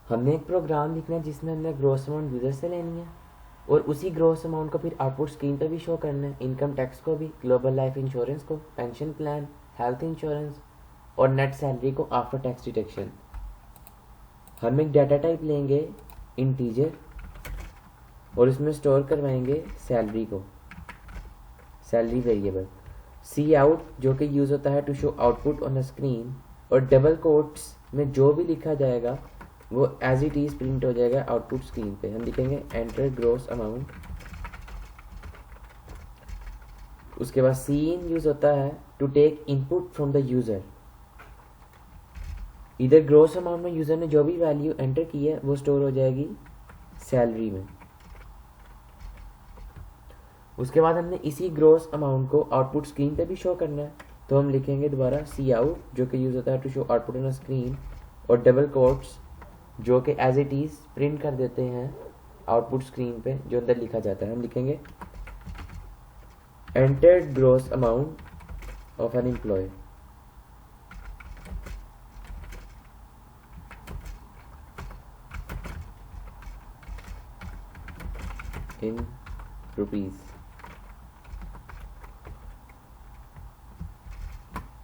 हमने एक प्रोग्राम लिखना है जिसमें हमने ग्रॉस अमाउंट यूज़र से लेनी है और उसी ग्रॉस अमाउंट को फिर आउटपुट स्क्रीन पे भी शो करना है। इनकम टैक्स को भी, ग्लोबल लाइफ इंश्योरेंस को, पेंशन प्लान, हेल्थ इंश्योरेंस और नेट सैलरी को आफ्टर टैक्स डिडक्शन। हम एक डाटा टाइप लेंगे इंटीजर और इसमें स्टोर करवाएंगे सैलरी को, सैलरी वेरिएबल। सी आउट जो कि यूज़ होता है to show output on the screen, और डबल कोट्स में जो भी लिखा जाएगा वो एज इट इज़ प्रिंट हो जाएगा आउटपुट स्क्रीन पे। हम लिखेंगे एंटर ग्रॉस अमाउंट। उसके बाद सी इन यूज़ होता है to take input from the user. इधर ग्रॉस अमाउंट में यूज़र ने जो भी वैल्यू एंटर की है वो स्टोर हो जाएगी सैलरी में। उसके बाद हमने इसी ग्रॉस अमाउंट को आउटपुट स्क्रीन पे भी शो करना है, तो हम लिखेंगे दोबारा सी आउट जो कि यूज़ होता है to show output on screen, और डबल कोट्स जो कि एज इट इज़ प्रिंट कर देते हैं आउटपुट स्क्रीन पे जो अंदर लिखा जाता है। हम लिखेंगे entered gross amount of an employ in rupees.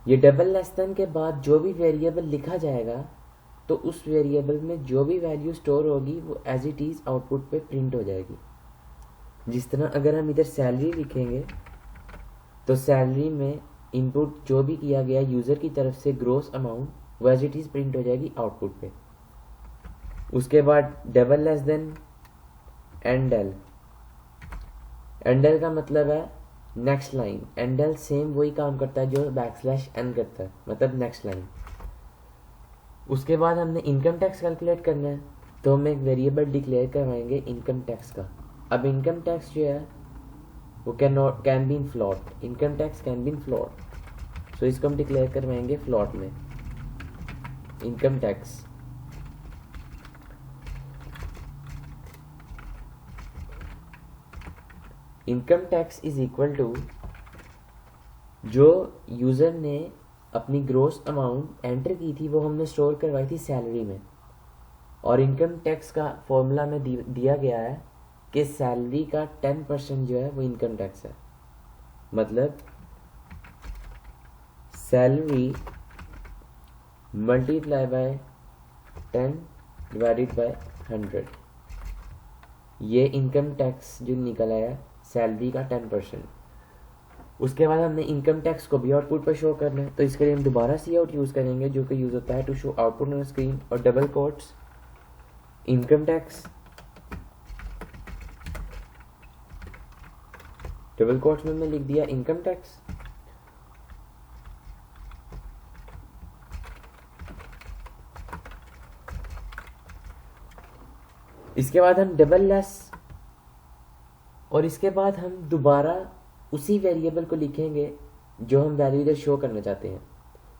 ये डबल लेस देन के बाद जो भी वेरिएबल लिखा जाएगा तो उस वेरिएबल में जो भी वैल्यू स्टोर होगी वो एज इट इज़ आउटपुट पे प्रिंट हो जाएगी। जिस तरह अगर हम इधर सैलरी लिखेंगे तो सैलरी में इनपुट जो भी किया गया यूज़र की तरफ से ग्रॉस अमाउंट वो एज इट इज़ प्रिंट हो जाएगी आउटपुट पे। उसके बाद double less than endl. Endl का मतलब है नेक्स्ट लाइन। एंडल सेम वही काम करता है जो बैकस्लैश एन करता है, मतलब नेक्स्ट लाइन। उसके बाद हमने इनकम टैक्स कैलकुलेट करना है, तो हम एक वेरिएबल डिक्लेयर करवाएंगे इनकम टैक्स का। अब इनकम टैक्स जो है वो can be in float. Income tax can be in float, so इसको हम डिक्लेयर करवाएंगे फ्लॉट में income tax. Income tax is equal to जो यूज़र ने अपनी ग्रॉस अमाउंट एंटर की थी वो हमने स्टोर करवाई थी सैलरी में, और इनकम टैक्स का फॉर्मूला में दिया गया है कि सैलरी का 10% जो है वो इनकम टैक्स है। मतलब salary multiply by 10 divided by 100, ये इनकम टैक्स जो निकल आया सैलरी का 10%। उसके बाद हमने इनकम टैक्स को भी आउटपुट पर शो करना है, तो इसके लिए हम दोबारा सी आउट यूज़ करेंगे जो कि यूज़ होता है to show output on screen, और double quotes income tax, double quotes में लिख दिया इनकम टैक्स। इसके बाद हम डबल लेस, और इसके बाद हम दोबारा उसी वेरिएबल को लिखेंगे जो हम वैल्यू इधर शो करना चाहते हैं।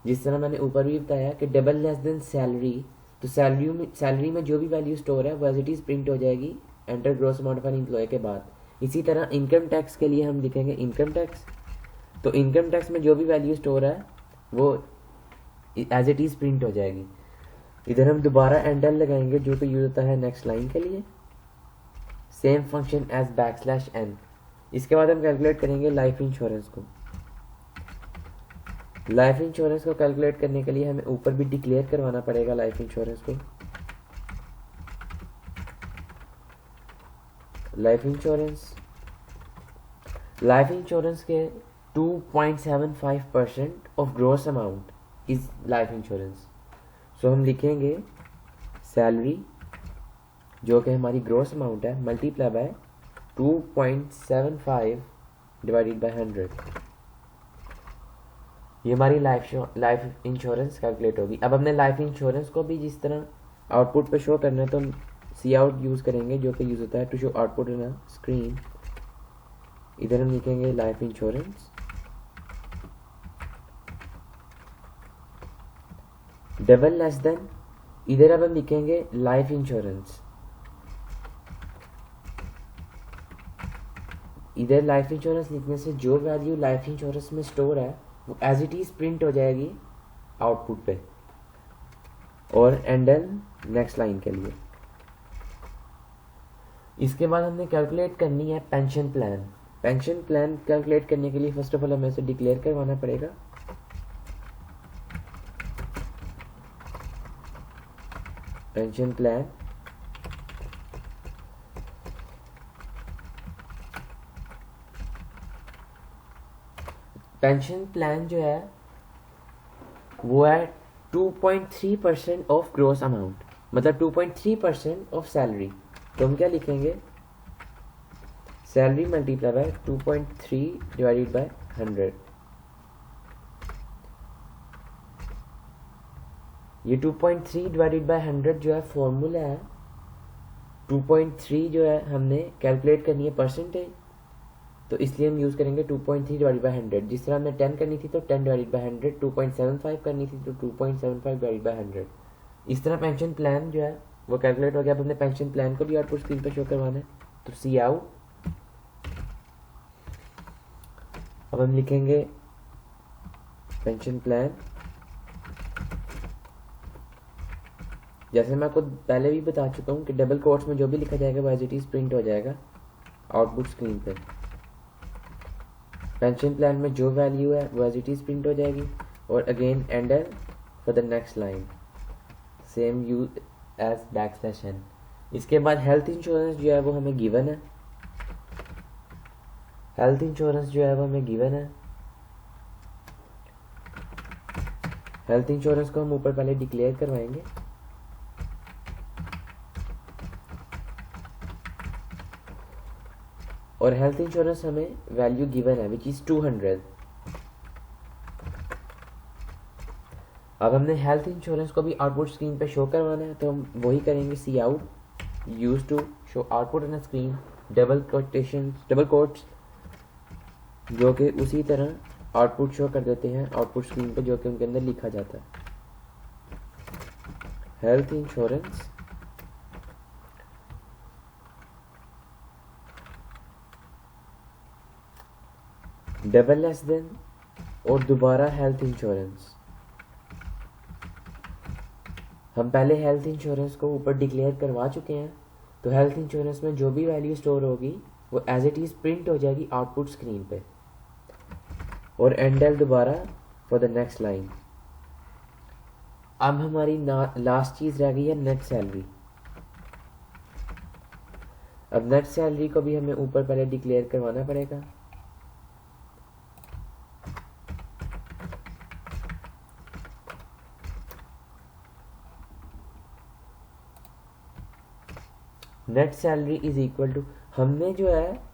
जिस तरह मैंने ऊपर भी बताया कि डबल लेस देन सैलरी, तो सैलरी में जो भी वैल्यू स्टोर है वो एज इट इज़ प्रिंट हो जाएगी enter gross amount of an employ के बाद। इसी तरह इनकम टैक्स के लिए हम लिखेंगे इनकम टैक्स, तो इनकम टैक्स में जो भी वैल्यू स्टोर है वो एज इट इज़ प्रिंट हो जाएगी। इधर हम दोबारा एंडल लगाएंगे जो कि यूज होता है नेक्स्ट लाइन के लिए, same function as backslash N. इसके बाद हम कैलकुलेट करेंगे लाइफ इंश्योरेंस को। लाइफ इंश्योरेंस को कैलकुलेट करने के लिए हमें ऊपर भी डिक्लेयर करवाना पड़ेगा लाइफ इंश्योरेंस को। लाइफ इंश्योरेंस के 2.75% of gross amount is life insurance. So हम लिखेंगे सैलरी जो कि हमारी ग्रॉस अमाउंट है मल्टीप्लाई बाय 2.75 डिवाइडेड बाय 100, ये हमारी लाइफ इंश्योरेंस कैलकुलेट होगी। अब हमने लाइफ इंश्योरेंस को भी जिस तरह आउटपुट पे शो करना है तो हम सी आउट यूज़ करेंगे जो कि यूज़ होता है to show output in a screen. इधर हम लिखेंगे life insurance double less than, इधर अब हम लिखेंगे लाइफ इंश्योरेंस। इधर लाइफ इंश्योरेंस लिखने से जो वैल्यू लाइफ इंश्योरेंस में स्टोर है वो एज इट इज़ प्रिंट हो जाएगी आउटपुट पे। और एंडल नेक्स्ट लाइन के लिए। इसके बाद हमने कैलकुलेट करनी है pension plan. Pension plan calculate करने के लिए फर्स्ट ऑफ ऑल हमें इसे डिक्लेयर करवाना पड़ेगा। पेंशन प्लान पेंशन प्लान जो है वो है 2.3% ऑफ ग्रोस अमाउंट, मतलब 2.3% ऑफ सैलरी। तो हम क्या लिखेंगे, salary multiply by 2.3 divided by 100। ये 2.3 डिवाइडेड बाय 100 जो है फॉर्मूला है। 2.3 जो है हमने कैलकुलेट करनी है परसेंटेज, तो इसलिए हम यूज़ करेंगे 2.3 डिवाइडेड बाय 100। जिस तरह हमने 10 करनी थी तो 10 डिवाइडेड बाय 100, 2.75 करनी थी तो 2.75 डिवाइडेड बाय 100। इस तरह पेंशन प्लान जो है वो कैलकुलेट हो गया। अब हमने पेंशन प्लान को भी आउटपुट स्क्रीन पे शो करवाना है, तो सी आउट। अब हम लिखेंगे पेंशन प्लान, जैसे मैं आपको पहले भी बता चुका हूँ कि डबल कोट्स में जो भी लिखा जाएगा वो एज इट इज प्रिंट हो जाएगा आउटपुट स्क्रीन पे। पेंशन प्लान में जो वैल्यू है वो एज इट इज प्रिंट हो जाएगी। और again endl for the next line, same use as backslash n। इसके बाद हेल्थ इंश्योरेंस जो है वो हमें गिवन है। हेल्थ इंश्योरेंस जो है वो हमें गिवन है। हेल्थ इंश्योरेंस को हम ऊपर पहले डिक्लेयर करवाएंगे। और हेल्थ इंश्योरेंस हमें वैल्यू गिवन है विच इज 200। अब हमने हेल्थ इंश्योरेंस को भी आउटपुट स्क्रीन पे शो करवाना है, तो हम वही करेंगे, cout use to show output on screen, double quotes जो कि उसी तरह आउटपुट शो कर देते हैं आउटपुट स्क्रीन पे जो कि उनके अंदर लिखा जाता है। Health insurance double less then और दोबारा हेल्थ इंश्योरेंस। हम पहले हेल्थ इंश्योरेंस को ऊपर डिक्लेयर करवा चुके हैं, तो हेल्थ इंश्योरेंस में जो भी वैल्यू स्टोर होगी वो एज इट इज प्रिंट हो जाएगी आउटपुट स्क्रीन पे। और एंडल दोबारा फॉर द नेक्स्ट लाइन। अब हमारी लास्ट चीज रह गई है नेट सैलरी। अब नेट सैलरी को भी हमें ऊपर पहले डिक्लेयर करवाना पड़ेगा। Net salary is equal to, हमने जो है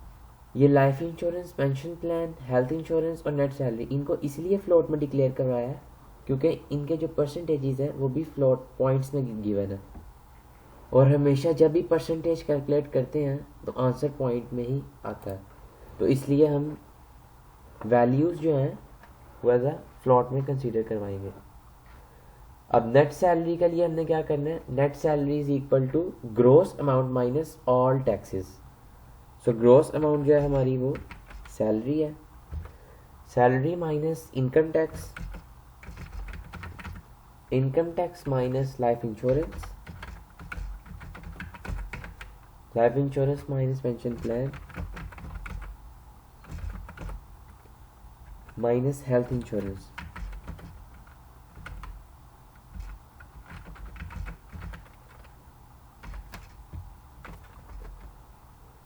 ये life insurance, pension plan, health insurance और नेट सैलरी इनको इसलिए फ्लोट में डिक्लेयर करवाया है क्योंकि इनके जो परसेंटेजेस है वो भी फ्लोट पॉइंट्स में गिवन है। और हमेशा जब भी परसेंटेज कैलकुलेट करते हैं तो आंसर पॉइंट में ही आता है, तो इसलिए हम वैल्यूज़ जो हैं वो एज अ फ्लोट में कंसीडर करवाएंगे। अब नेट सैलरी के लिए हमने क्या करना है, net salary is equal to gross amount minus all taxes. So gross amount जो है हमारी वो सैलरी है, salary minus income tax minus life insurance minus pension plan minus health insurance.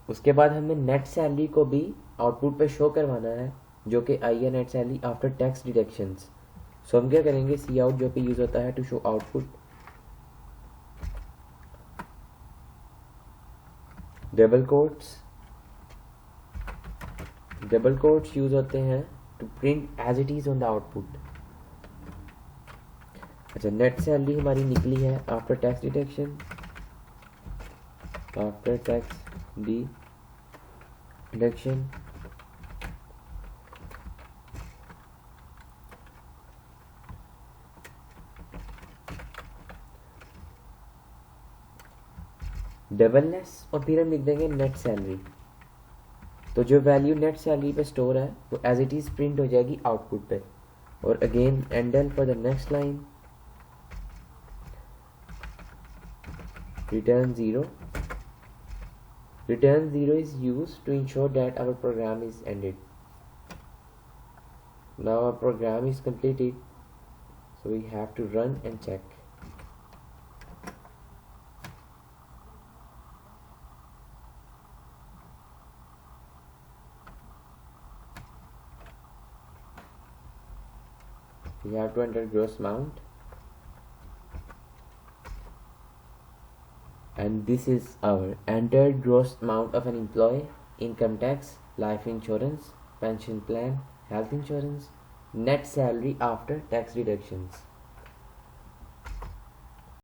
उसके बाद हमें नेट सैलरी को भी आउटपुट पे शो करवाना है जो कि आई है net salary after tax deductions. So हम क्या करेंगे, सी आउट जो कि यूज होता है to show output, double quotes use होते हैं to print as it is on the output. अच्छा, नेट सैलरी हमारी निकली है after tax deduction, after tax deduction double less और फिर हम लिख देंगे नेट सैलरी। तो जो वैल्यू नेट सैलरी पे स्टोर है वो एज इट इज प्रिंट हो जाएगी आउटपुट पे। और again endl for the next line, return 0. Return 0 is used to ensure that our program is ended. Now our program is completed, so we have to run and check. We have to enter gross amount, and this is our entered gross amount of an employee, income tax, life insurance, pension plan, health insurance, net salary after tax deductions.